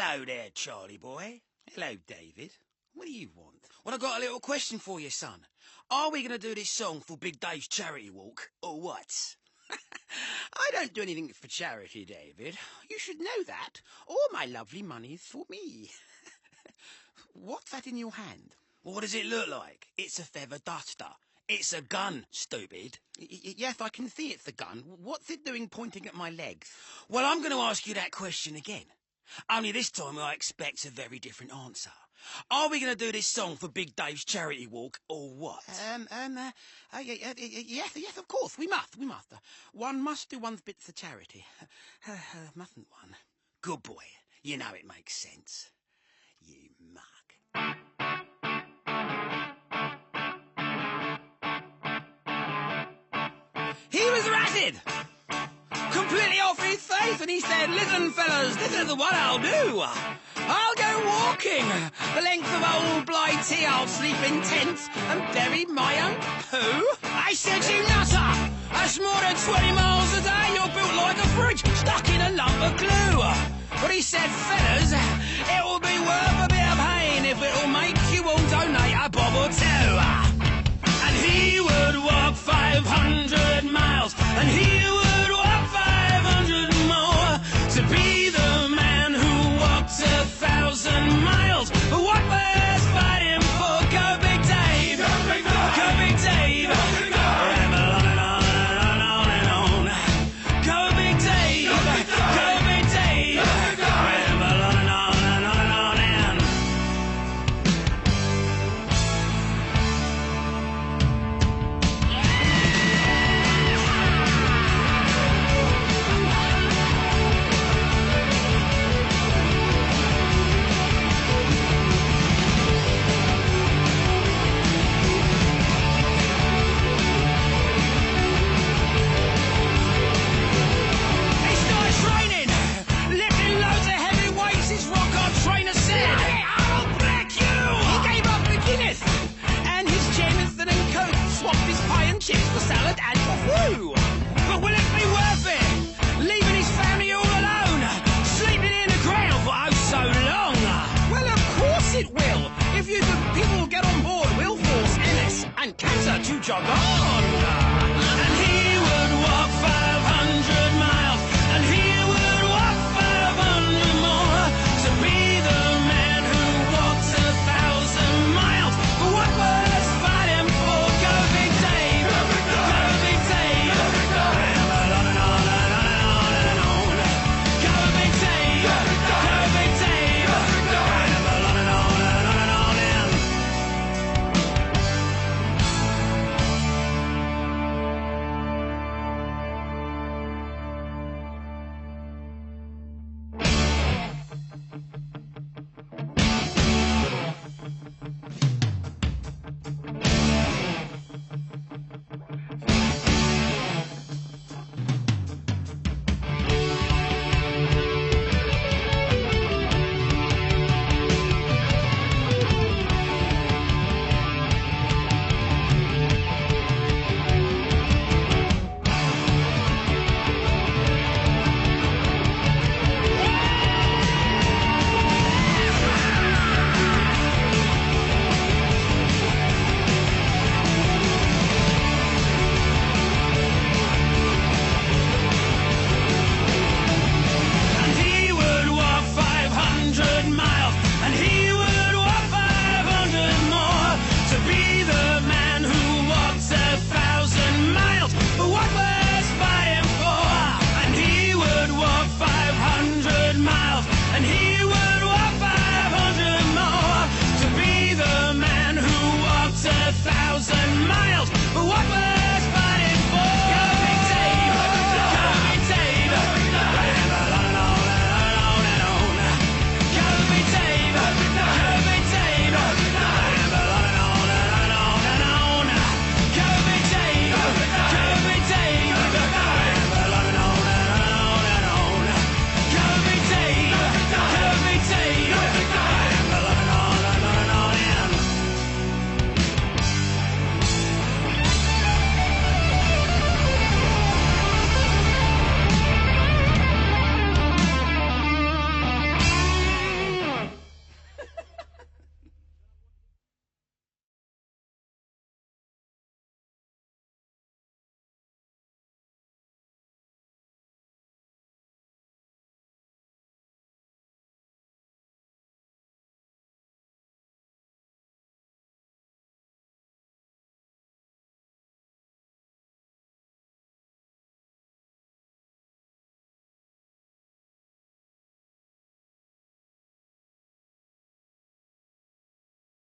Hello there, Charlie boy. Hello, David. What do you want? Well, I've got a little question for you, son. Are we going to do this song for Big Dave's charity walk, or what? I don't do anything for charity, David. You should know that. All my lovely money's for me. What's that in your hand? What does it look like? It's a feather duster. It's a gun, stupid. Yes, I can see it's a gun. What's it doing pointing at my legs? Well, I'm going to ask you that question again. Only this time I expect a very different answer. Are we going to do this song for Big Dave's charity walk, or what? Yes, of course, we must. One must do one's bits for charity. Mustn't one? Good boy. You know it makes sense. You mug. He was ratted! Completely off his face, and he said, "Listen, fellas, this is what I'll do. I'll go walking the length of old Blighty. I'll sleep in tents and bury my own poo." I said, "You nutter! That's more than 20 miles a day. You're built like a fridge stuck in a lump of glue." But he said, "Fellas, it'll be worth a bit of pain if it'll make you all donate a bob or two." And he would walk 500 miles, and he would walk 500 more to be the man who walked 1,000 miles. What was fighting for? Go Big Dave! Go Big Dave! Go Big Dave! Ramble on and on and on and on. Go Big Dave! Go Big Dave! Ramble on and on and on and on and... chips for salad and woo! But will it be worth it? Leaving his family all alone, sleeping in the ground for oh so long? Well, of course it will. If you the people get on board, we'll force Ellis and Cancer to jog on.